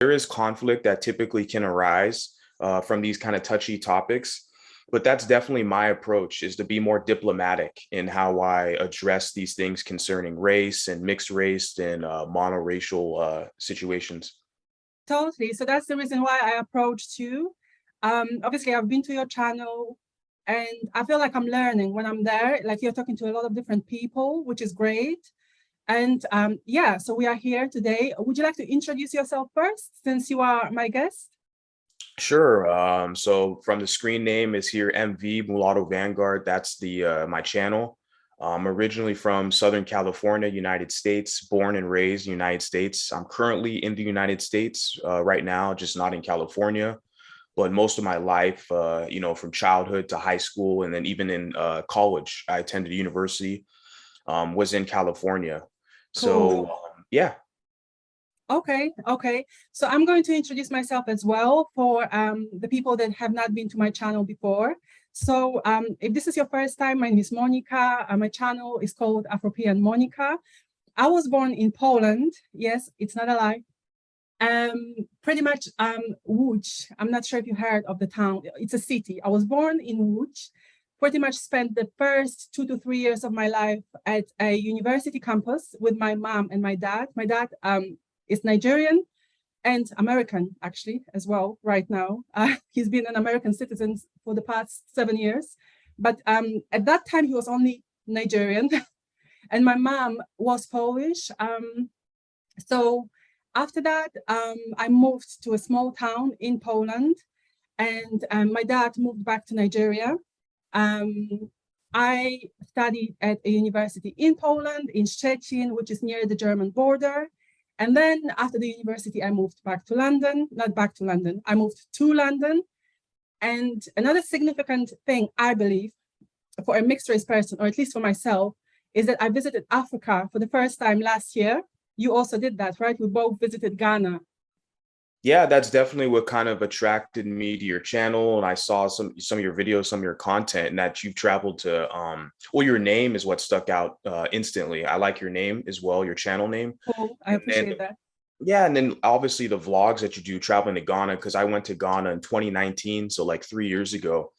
There is conflict that typically can arise from these kind of touchy topics, but that's definitely my approach, is to be more diplomatic in how I address these things concerning race and mixed race and monoracial situations. Totally. So that's the reason why I approached you. Obviously, I've been to your channel and I feel like I'm learning when I'm there. Like you're talking to a lot of different people, which is great. And yeah, so we are here today. Would you like to introduce yourself first, since you are my guest? Sure. So from the screen name is here MV Mulatto Vanguard. That's the my channel. I'm originally from Southern California, United States, born and raised in the United States. I'm currently in the United States right now, just not in California. But most of my life, from childhood to high school, and then even in college, I attended university, was in California. So Cool. yeah. Okay, okay. So I'm going to introduce myself as well for the people that have not been to my channel before. So if this is your first time, my name is Monika. My channel is called Afropean Monika. I was born in Poland. Yes, it's not a lie. Pretty much Łódź. I'm not sure if you heard of the town. It's a city. I was born in Łódź. Pretty much spent the first 2 to 3 years of my life at a university campus with my mom and my dad. My dad is Nigerian and American, actually, as well, right now. He's been an American citizen for the past 7 years. But at that time, he was only Nigerian. And my mom was Polish. So after that, I moved to a small town in Poland, and my dad moved back to Nigeria. Um, I studied at a university in Poland, in Szczecin, which is near the German border. And then after the university, I moved back to London, not back to London, I moved to London. And another significant thing, I believe, for a mixed race person, or at least for myself, is that I visited Africa for the first time last year. You also did that, right? We both visited Ghana. Yeah, that's definitely what kind of attracted me to your channel. And I saw some of your videos, some of your content, and that you've traveled to well, your name is what stuck out instantly. I like your name as well, your channel name. Cool. I And then appreciate that. yeah, and then obviously the vlogs that you do traveling to Ghana, because I went to Ghana in 2019, so like 3 years ago.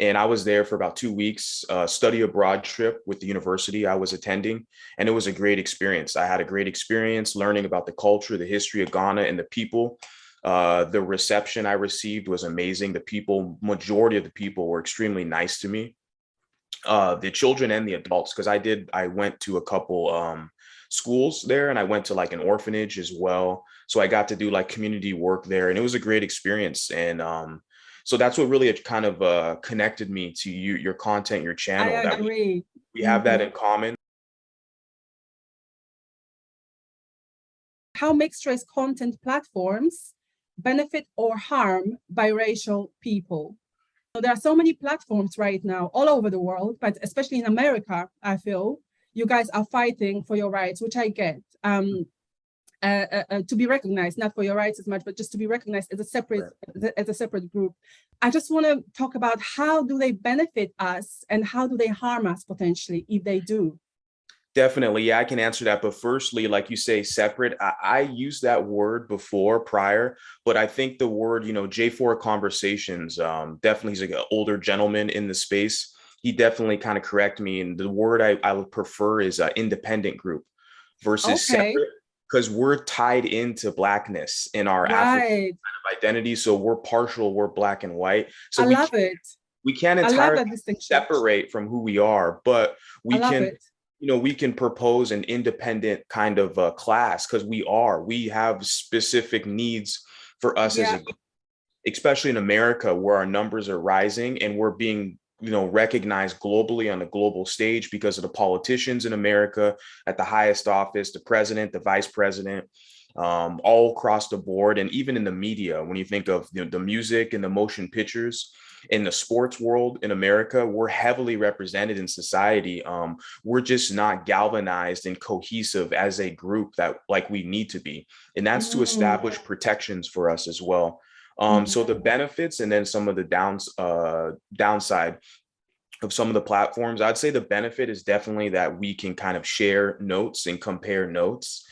And I was there for about 2 weeks, study abroad trip with the university I was attending. And it was a great experience. I had a great experience learning about the culture, the history of Ghana and the people. The reception I received was amazing. The people, majority of the people were extremely nice to me. The children and the adults, because I went to a couple schools there, and I went to like an orphanage as well. So I got to do like community work there, and it was a great experience. And so that's what really kind of connected me to you, your content, your I channel, that agree. we have that Mhm. in common. How mixed race content platforms benefit or harm biracial people? So there are so many platforms right now all over the world, but especially in America, I feel you guys are fighting for your rights, which I get. To be recognized, not for your rights as much, but just to be recognized as a separate Right. group. I just want to talk about how do they benefit us and how do they harm us potentially if they do. Definitely. Yeah, I can answer that. But firstly, like you say, separate. I used that word before prior, but I think the word, J4 Conversations, definitely he's like an older gentleman in the space. He definitely kind of correct me. And the word I would prefer is independent group versus Okay, separate, because we're tied into blackness in our African right. identity. So we're partial, we're black and white. So I love it. we can't I love entirely that distinction. separate from who we are, but I we love can it. we can propose an independent kind of class, because we have specific needs for us as Yeah. a, especially in America, where our numbers are rising and we're being recognized globally on the global stage because of the politicians in America at the highest office, the president, the vice president, all across the board. And even in the media, when you think of the music and the motion pictures, in the sports world in America, we're heavily represented in society. We're just not galvanized and cohesive as a group that like we need to be. And that's to Mm, establish protections for us as well. So mhm. the benefits and then some of the downside of some of the platforms, I'd say the benefit is definitely that we can kind of share notes and compare notes.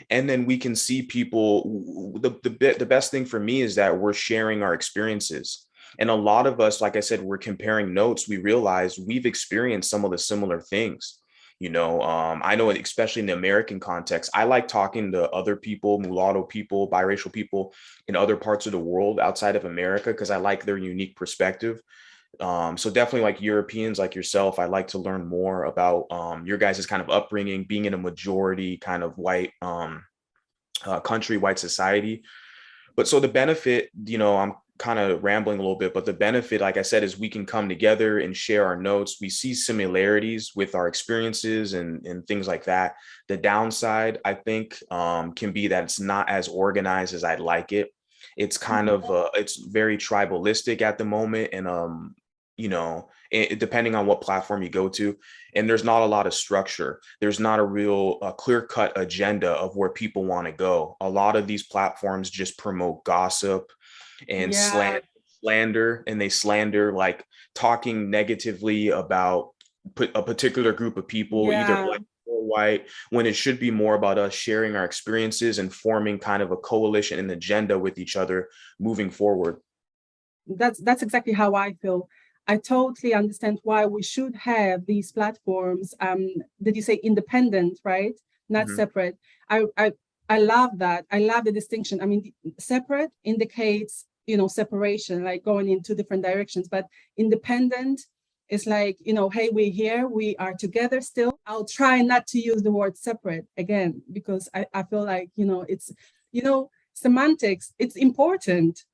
and then we can see people. The best thing for me is that we're sharing our experiences. And a lot of us, like I said, we're comparing notes. We realize we've experienced some of the similar things. I know, especially in the American context, I like talking to other people, mulatto people, biracial people in other parts of the world outside of America, because I like their unique perspective. So definitely, like Europeans like yourself, I like to learn more about your guys' kind of upbringing, being in a majority kind of white country, white society. But so the benefit, I'm kind of rambling a little bit, but the benefit, like I said, is we can come together and share our notes. We see similarities with our experiences and things like that. The downside, I think, can be that it's not as organized as I'd like it. It's kind of it's very tribalistic at the moment, and depending on what platform you go to, and there's not a lot of structure. There's not a real clear-cut agenda of where people want to go. A lot of these platforms just promote gossip and Yeah, slander, and they slander, like talking negatively about a particular group of people, either yeah. black or white, when it should be more about us sharing our experiences and forming kind of a coalition and agenda with each other moving forward. That's exactly how I feel. I totally understand why we should have these platforms. Did you say independent, right? Not Mhm. separate. I love that. I love the distinction. I mean, separate indicates, separation, like going in two different directions. But independent is like, hey, we're here, we are together still. I'll try not to use the word separate again, because I feel like, it's, semantics, it's important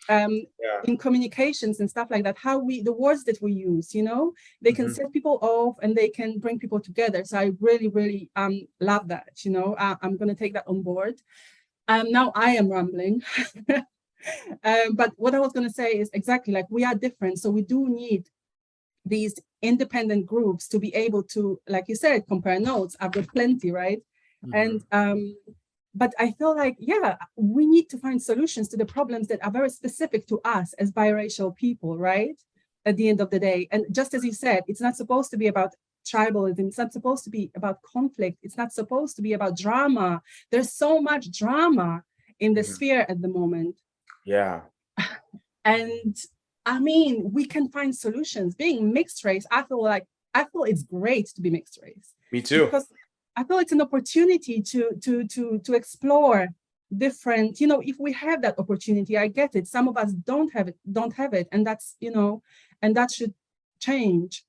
um, Yeah. in communications and stuff like that, how the words that we use, they can Mhm. set people off and they can bring people together. So I really, really love that, I'm going to take that on board. Now I am rambling. But what I was going to say is exactly like we are different. So we do need these independent groups to be able to, like you said, compare notes. I've got plenty, right? And Mhm. but I feel like, yeah, we need to find solutions to the problems that are very specific to us as biracial people, right? At the end of the day. And just as you said, it's not supposed to be about tribalism. It's not supposed to be about conflict. It's not supposed to be about drama. There's so much drama in the Mhm. sphere at the moment. Yeah. And I mean, we can find solutions. Being mixed race, I feel it's great to be mixed race, Me too. because I feel it's an opportunity to explore different, if we have that opportunity. I get it. Some of us don't have it, and that's, and that should change.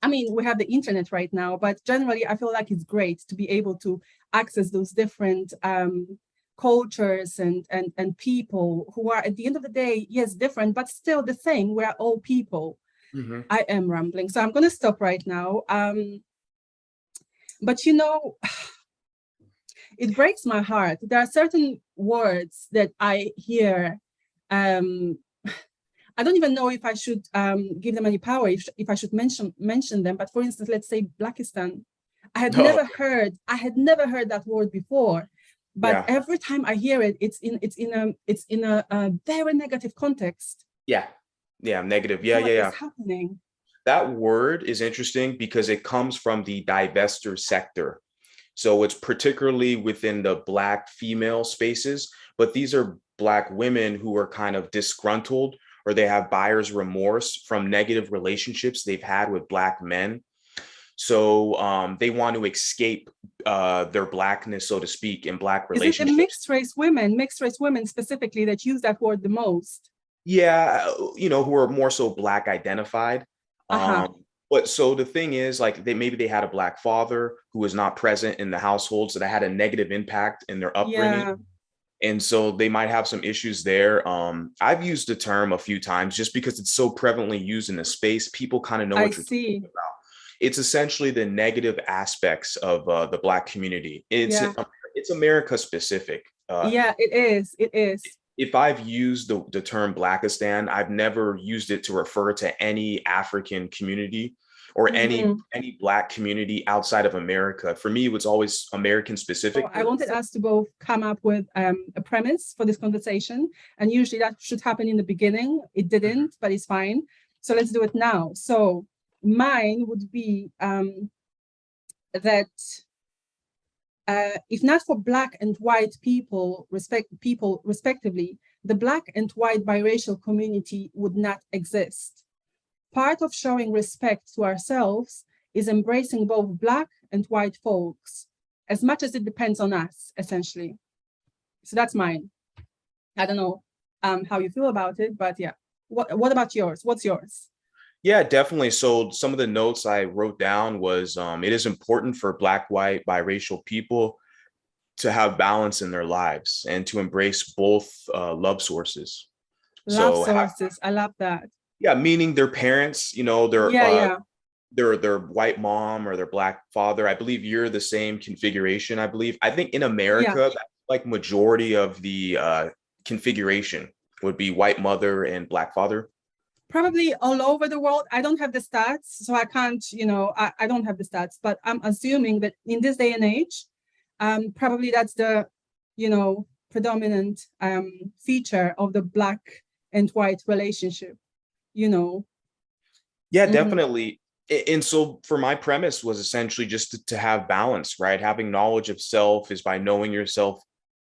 I mean, we have the internet right now, but generally I feel like it's great to be able to access those different cultures and people who are, at the end of the day, yes, different, but still the same. We're all people. Mhm. I am rambling, so I'm going to stop right now. But it breaks my heart. There are certain words that I hear. Um, I don't even know if I should give them any power, if I should mention them. But for instance, let's say Blackistan. Oh, I had never heard that word before. But yeah. every time I hear it, it's in a very negative context. Yeah. Yeah. Negative. Yeah. Yeah. What Yeah. is happening? That word is interesting because it comes from the divester sector. So it's particularly within the Black female spaces, but these are Black women who are kind of disgruntled, or they have buyer's remorse from negative relationships they've had with Black men. So they want to escape their Blackness, so to speak, in Black Is it the relationships. mixed race women specifically that use that word the most? Yeah, who are more so Black identified. Uh-huh. But so the thing is, like, maybe they had a Black father who was not present in the household, so that had a negative impact in their upbringing. Yeah. And so they might have some issues there. I've used the term a few times just because it's so prevalently used in the space. People kind of know I what you're talking see. about. It's essentially the negative aspects of the Black community. Yeah. It's America specific. Yeah, it is. It is. If I've used the term Blackistan, I've never used it to refer to any African community or Mhm. any Black community outside of America. For me, it was always American So specific. I wanted us to both come up with a premise for this conversation, and usually that should happen in the beginning. It didn't, but it's fine. So let's do it now. So mine would be that if not for Black and white people respectively, the Black and white biracial community would not exist. Part of showing respect to ourselves is embracing both Black and white folks, as much as it depends on us, essentially. So that's mine. I don't know how you feel about it, but yeah. What about yours? What's yours? Yeah, definitely. So some of the notes I wrote down was it is important for Black, white, biracial people to have balance in their lives and to embrace both love sources. Love So sources. I love that. yeah, meaning their parents, Yeah, yeah. their white mom or their Black father. I believe you're the same configuration. I think in Yeah. America, like majority of the configuration would be white mother and Black father. Probably all over the world. I don't have the stats, so I can't, I don't have the stats, but I'm assuming that in this day and age, probably that's the, predominant feature of the Black and white relationship, you know. Yeah, Mhm. definitely. And so for my premise was essentially just to have balance, right? Having knowledge of self is by knowing yourself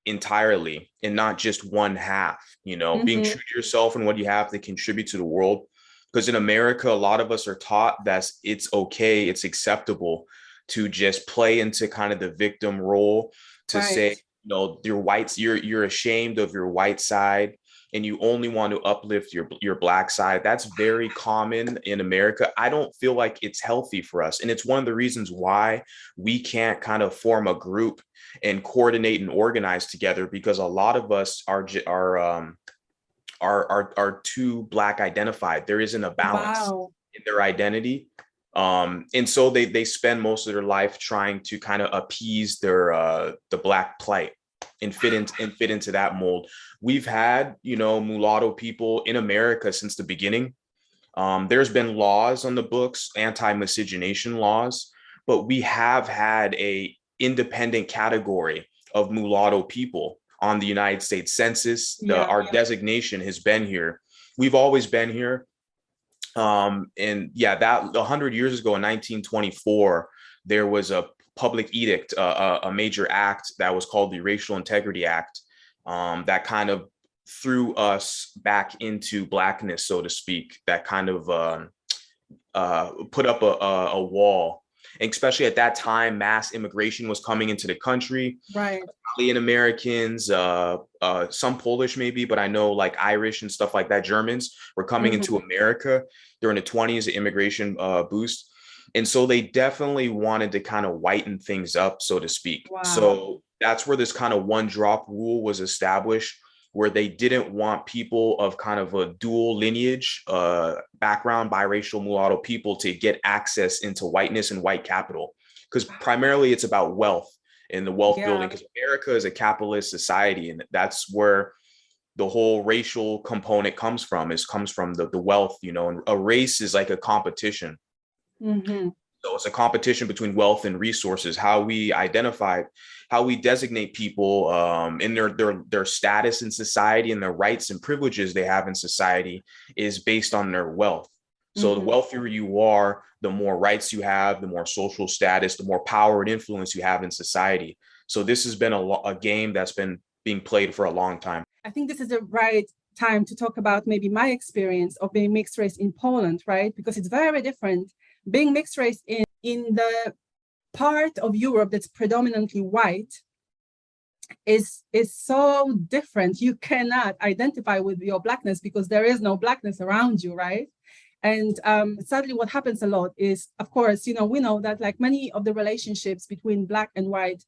entirely and not just one half, being Mhm. true to yourself and what you have to contribute to the world. Because in America, a lot of us are taught that it's okay, it's acceptable to just play into kind of the victim role, to Right. say, your whites, you're ashamed of your white side and you only want to uplift your Black side. That's very common in America. I don't feel like it's healthy for us. And it's one of the reasons why we can't kind of form a group and coordinate and organize together, because a lot of us are too Black identified. There isn't a balance Wow. in their identity. And so they spend most of their life trying to kind of appease the Black plight and fit into that mold. We've had, mulatto people in America since the beginning. There's been laws on the books, anti-miscegenation laws, but we have had a independent category of mulatto people on the United States Census. Yeah. Our designation has been here. We've always been here. And yeah, that 100 years ago in 1924, there was a public edict, a major act that was called the Racial Integrity Act, that kind of threw us back into Blackness, so to speak, that kind of put up a wall. And especially at that time, mass immigration was coming into the country. Right. Italian Americans, some Polish maybe, but I know like Irish and stuff like that, Germans were coming Mhm. into America during the 20s, the immigration boost. And so they definitely wanted to kind of whiten things up, so to speak. Wow. So that's where this kind of one drop rule was established, where they didn't want people of kind of a dual lineage background, biracial mulatto people, to get access into whiteness and white capital. Because primarily it's about wealth and the wealth building, Yeah. because America is a capitalist society, and that's where the whole racial component comes from, the wealth, and a race is like a competition. Mhm. So it's a competition between wealth and resources. How we identify, how we designate people in their status in society and their rights and privileges they have in society is based on their wealth. So the Mhm. wealthier you are, the more rights you have, the more social status, the more power and influence you have in society. So this has been a game that's been being played for a long time. I think this is the right time to talk about maybe my experience of being mixed race in Poland, right? Because it's very different being mixed race in the part of Europe that's predominantly white is so different. You cannot identify with your Blackness because there is no Blackness around you, right? And sadly, what happens a lot is, of course, we know that like many of the relationships between Black and white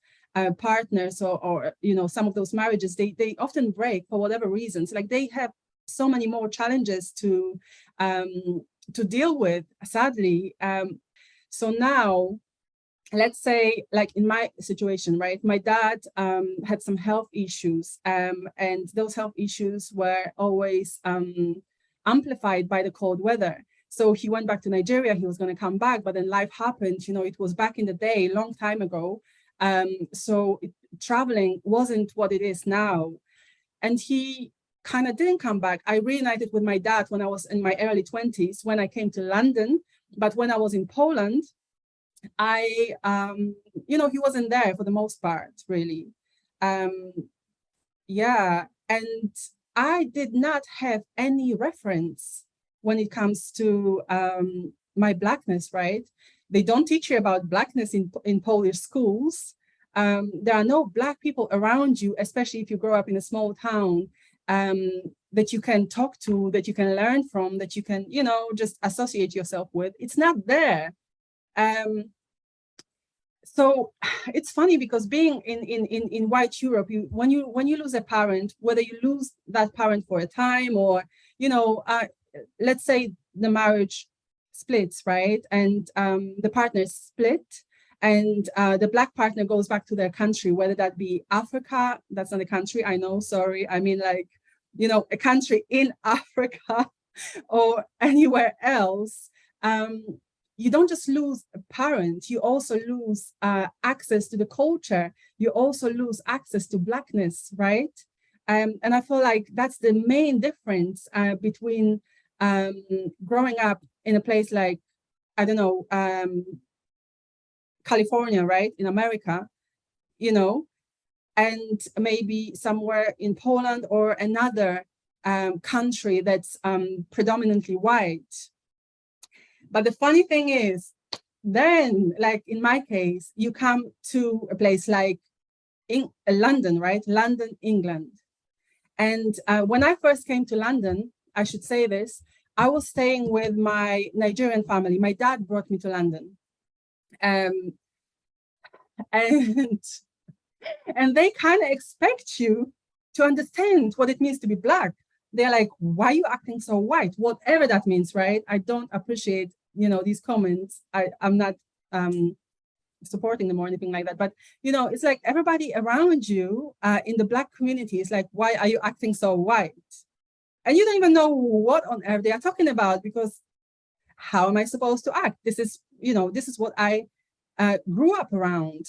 partners or some of those marriages, they often break for whatever reasons. Like they have so many more challenges to deal with, sadly. So now, let's say like in my situation, right, my dad had some health issues, and those health issues were always amplified by the cold weather. So he went back to Nigeria. He was going to come back, but then life happened. It was back in the day, long time ago. So traveling wasn't what it is now, and he kind of didn't come back. I reunited with my dad when I was in my early 20s when I came to London, but when I was in Poland, he wasn't there for the most part, really. Um, yeah, and I did not have any reference when it comes to my Blackness, right? They don't teach you about Blackness in Polish schools. There are no Black people around you, especially if you grow up in a small town, um, that you can talk to, that you can learn from, that you can, just associate yourself with. It's not there. Um, so it's funny because being in white Europe, when you lose a parent, whether you lose that parent for a time or let's say the marriage splits, right, and the partners split, and the Black partner goes back to their country, whether that be Africa, that's not a country, I know, sorry, I mean, like, a country in Africa or anywhere else. You don't just lose a parent, you also lose access to the culture. You also lose access to Blackness, right? And I feel like that's the main difference between growing up in a place like, I don't know, California, right, in America, and maybe somewhere in Poland or another country that's predominantly white. But the funny thing is, then, like in my case, you come to a place like in London, right? London, England. And when I first came to London, I should say this, I was staying with my Nigerian family. My dad brought me to London. And and they kind of expect you to understand what it means to be Black. They're like, why are you acting so white? Whatever that means, right? I don't appreciate, these comments. I'm not supporting them or anything like that. But, it's like everybody around you in the Black community is like, why are you acting so white? And you don't even know what on earth they are talking about, because how am I supposed to act? This is what I grew up around.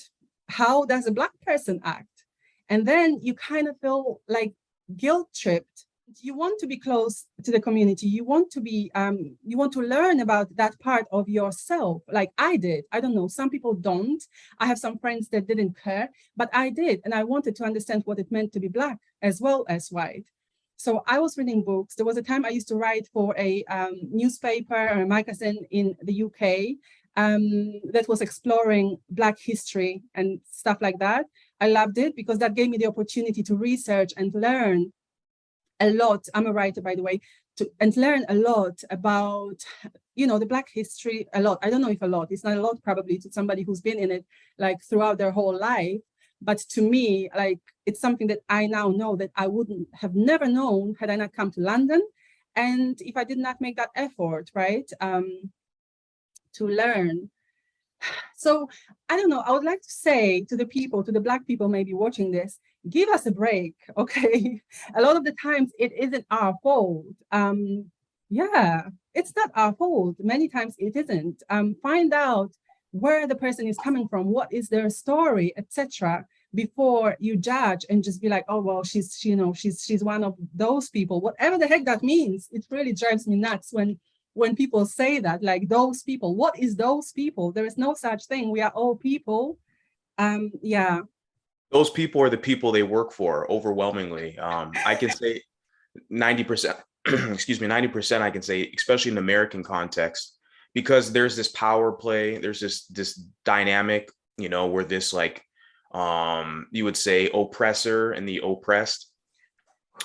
How does a Black person act? And then you kind of feel like guilt tripped. You want to be close to the community. You want to be, you want to learn about that part of yourself, like I did. I don't know, some people don't. I have some friends that didn't care, but I did. And I wanted to understand what it meant to be Black as well as white. So I was reading books. There was a time I used to write for a newspaper or a magazine in the UK that was exploring Black history and stuff like that. I loved it because that gave me the opportunity to research and learn a lot. I'm a writer, by the way, and learn a lot about, the Black history, a lot. I don't know if a lot, it's not a lot probably to somebody who's been in it like throughout their whole life. But to me, like, it's something that I now know that I wouldn't have never known had I not come to London. And if I did not make that effort, right, to learn. So I don't know, I would like to say to the people, to the Black people maybe watching this, give us a break, okay? A lot of the times it isn't our fault. Yeah, it's not our fault. Many times it isn't. Find out where the person is coming from, what is their story, etc., before you judge and just be like, oh, well, she's one of those people, whatever the heck that means. It really drives me nuts when people say that, like, those people. What is those people? There is no such thing. We are all people. Yeah. Those people are the people they work for overwhelmingly. I can say 90%, excuse me, 90% I can say, especially in the American context, because there's this power play, there's this dynamic, where this, like, you would say, oppressor and the oppressed.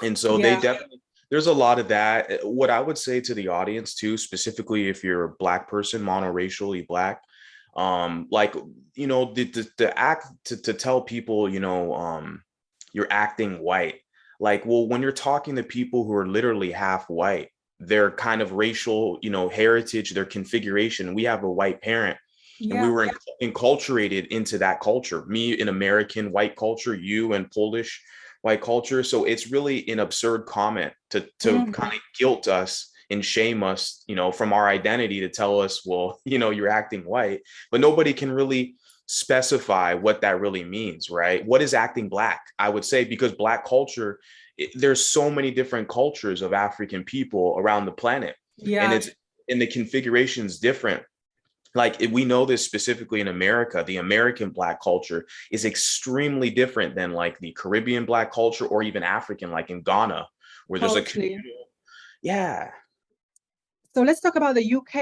And so they definitely, there's a lot of that. What I would say to the audience too, specifically if you're a Black person, monoracially Black, like, the act to tell people, you're acting white. Like, well, when you're talking to people who are literally half white, their kind of racial, heritage, their configuration, we have a white parent. And we were enculturated into that culture, me in American white culture, you in Polish white culture. So it's really an absurd comment to kind of guilt us and shame us, from our identity, to tell us, well, you're acting white, but nobody can really specify what that really means, right? What is acting Black? I would say, because Black culture, there's so many different cultures of African people around the planet, and the configuration is different. Like we know this specifically in America, the American Black culture is extremely different than like the Caribbean Black culture or even African, like in Ghana, where there's a Totally. communal, yeah. So let's talk about the UK.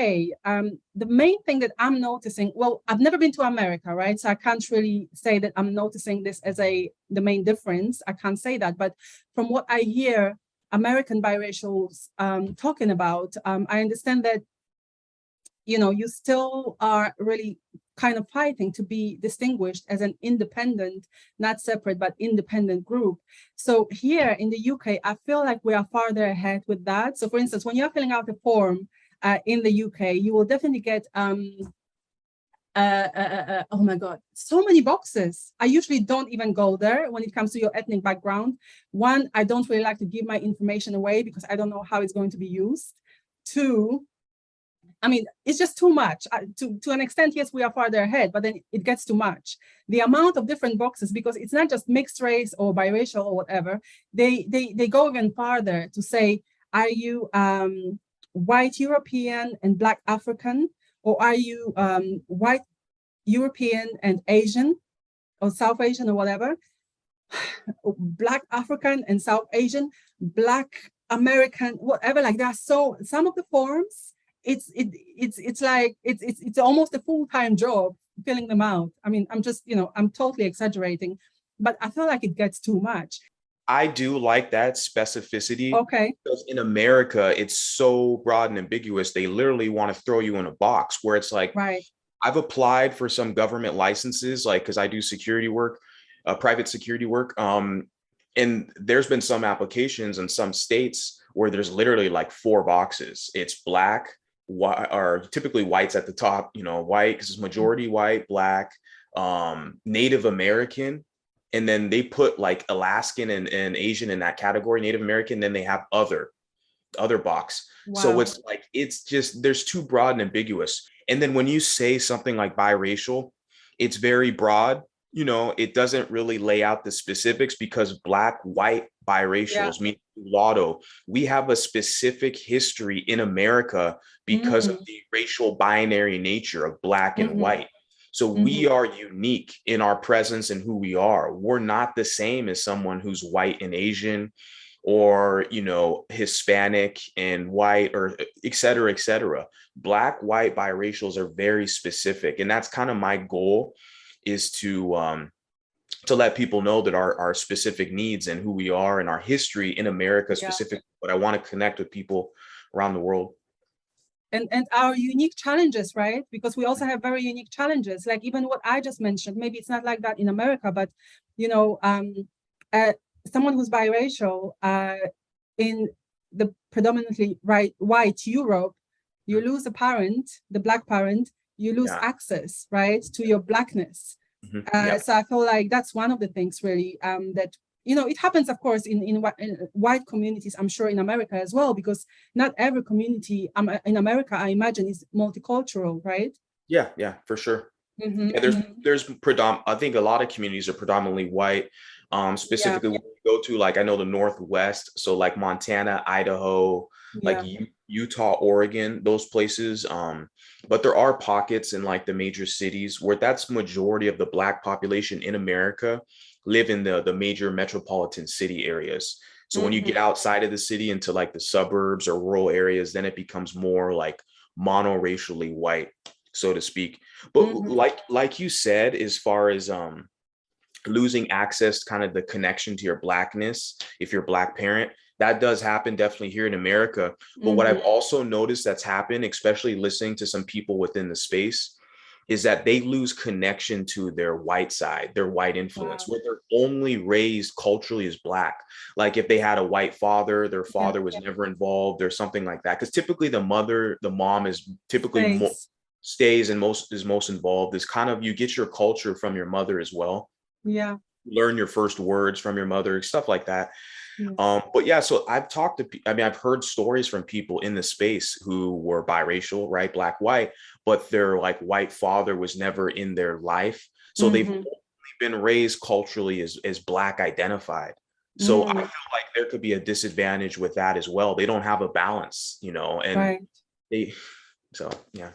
The main thing that I'm noticing, well, I've never been to America, right? So I can't really say that I'm noticing this as the main difference. I can't say that. But from what I hear American biracials talking about, I understand that, you still are really kind of fighting to be distinguished as an independent, not separate, but independent group. So here in the UK, I feel like we are farther ahead with that. So for instance, when you're filling out a form in the UK, you will definitely get, oh my God, so many boxes. I usually don't even go there when it comes to your ethnic background. One, I don't really like to give my information away because I don't know how it's going to be used. Two, I mean, it's just too much. To an extent, yes, we are farther ahead, but then it gets too much. The amount of different boxes, because it's not just mixed race or biracial or whatever, they go even farther to say, are you white European and Black African, or are you white European and Asian, or South Asian or whatever, Black African and South Asian, Black American, whatever. Like there are some of the forms, it's like it's almost a full-time job filling them out. I mean, I'm totally exaggerating, but I feel like it gets too much. I do like that specificity Okay, because in America, it's so broad and ambiguous. They literally want to throw you in a box where it's like, right. I've applied for some government licenses, like because I do security work, private security work. And there's been some applications in some states where there's literally like four boxes. It's black, white, or typically whites at the top, white because it's majority white, black, Native American, and then they put like Alaskan and Asian in that category, Native American, then they have other box. So Wow. it's like it's just there's too broad and ambiguous. And then when you say something like biracial, it's very broad. It doesn't really lay out the specifics because black, white Yeah. biracials, mean mulatto, we have a specific history in America because of Mm-hmm. the racial binary nature of black and Mm-hmm. white. So we Mm-hmm. are unique in our presence and who we are. We're not the same as someone who's white and Asian or Hispanic and white, or et cetera, et cetera. Black, white, biracials are very specific, and that's kind of my goal, is to let people know that our specific needs and who we are and our history in America Yeah. specific. But I want to connect with people around the world. And our unique challenges, right? Because we also have very unique challenges. Like even what I just mentioned, maybe it's not like that in America, but you know, um, uh, someone who's biracial in the predominantly white Europe, you lose a parent, the black parent, you lose Yeah. access, right, to your blackness. Yeah. So I feel like that's one of the things really that it happens, of course, in white communities. I'm sure in America as well, because not every community in America, I imagine, is multicultural, right? Yeah. Yeah. For sure. Mm-hmm, Yeah, mm-hmm. I think a lot of communities are predominantly white. Yeah, Specifically when you go to, like, I know the Northwest, so like Montana, Idaho, like yeah. Utah, Oregon, those places. But there are pockets in like the major cities where that's majority of the Black population in America live in the major metropolitan city areas. So when you Mm-hmm, get outside of the city into like the suburbs or rural areas, then it becomes more like monoracially white, so to speak. But mm-hmm. like you said, as far as losing access, kind of the connection to your blackness, if you're a black parent, that does happen definitely here in America. But what I've Mm-hmm. also noticed that's happened, especially listening to some people within the space, is that they lose connection to their white side, their white influence, Wow. where they're only raised culturally as black. Like if they had a white father, their Yeah. father was never involved or something like that. Because typically the mom is typically Thanks. stays and most involved. Is kind of, you get your culture from your mother as well, Yeah. learn your first words from your mother, stuff like that. Yeah. But yeah, so I've heard stories from people in the space who were biracial, right? Black, white, but their like white father was never in their life. So they've Mm-hmm. only been raised culturally as black identified. So I Mm, feel like there could be a disadvantage with that as well. They don't have a balance, and right. they, so yeah.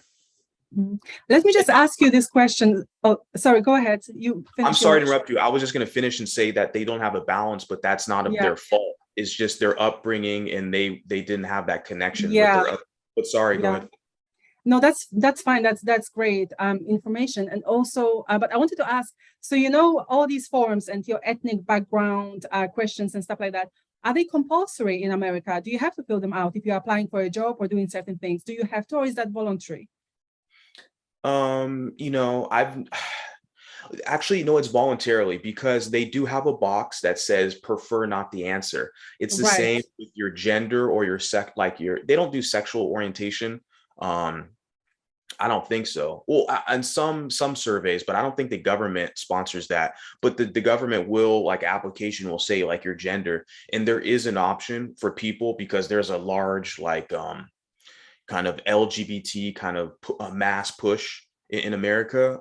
Mhm. Let me just ask you this question. Oh, sorry, go ahead. You I'm finish sorry your, to interrupt you. I was just going to finish and say that they don't have a balance, but that's not of yeah, their fault. It's just their upbringing, and they didn't have that connection with yeah, their. But sorry, go yeah. ahead. No, that's fine. That's great information. And also, but I wanted to ask, so you know all these forms and your ethnic background questions and stuff like that, are they compulsory in America? Do you have to fill them out if you're applying for a job or doing certain things? Do you have to, or is that voluntary? I've actually, no, it's voluntarily because they do have a box that says prefer not the answer. It's the Right, same with your gender or your like they don't do sexual orientation. Um, I don't think so. Well, and some surveys, but I don't think the government sponsors that. But the government will, like, application will say like your gender, and there is an option for people because there's a large like kind of LGBT kind of mass push in America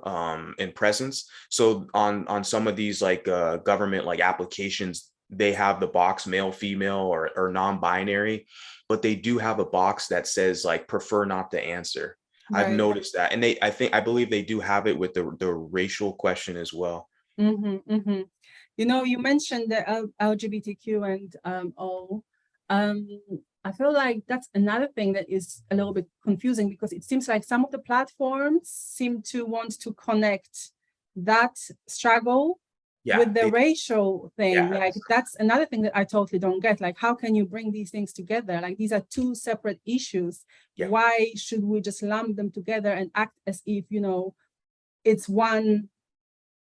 and presence. So on some of these like government like applications, they have the box male, female, or non-binary, but they do have a box that says like prefer not to answer. I've right. noticed that, and I believe they do have it with the racial question as well. Mm-hmm. You know, you mentioned the LGBTQ and all. Um, I feel like that's another thing that is a little bit confusing because it seems like some of the platforms seem to want to connect that struggle Yeah, with the racial thing. yeah, Like that's another thing that I totally don't get. Like, how can you bring these things together? Like these are two separate issues. yeah. Why should we just lump them together and act as if, you know, it's one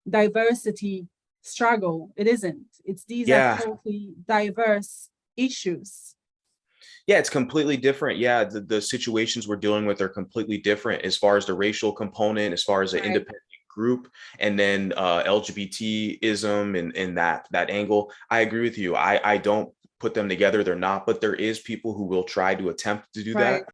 diversity struggle? It isn't. It's these are Yeah, totally diverse issues. yeah, it's completely different. Yeah, the situations we're dealing with are completely different as far as the racial component, as far as the Right. independent group, and then LGBTism and that angle. I agree with you. I don't put them together. They're not, but there is people who will try to attempt to do Right. that.